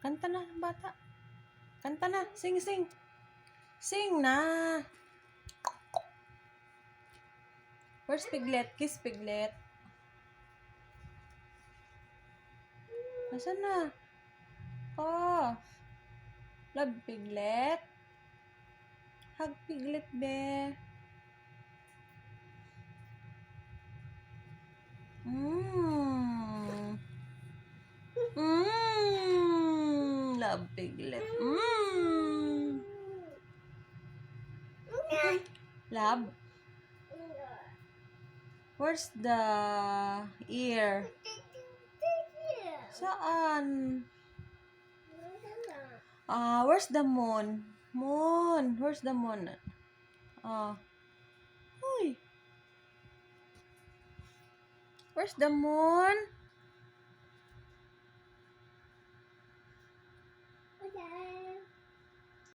Kanta na, bata. Kanta na. Sing, sing. Sing na. Where's Piglet? Kiss Piglet. Nasaan na? Oh. Love Piglet. Hug Piglet, be. Love Piglet. Love. Where's the ear? Saan? Where's the moon? Moon. Where's the moon? Uy. Where's the moon?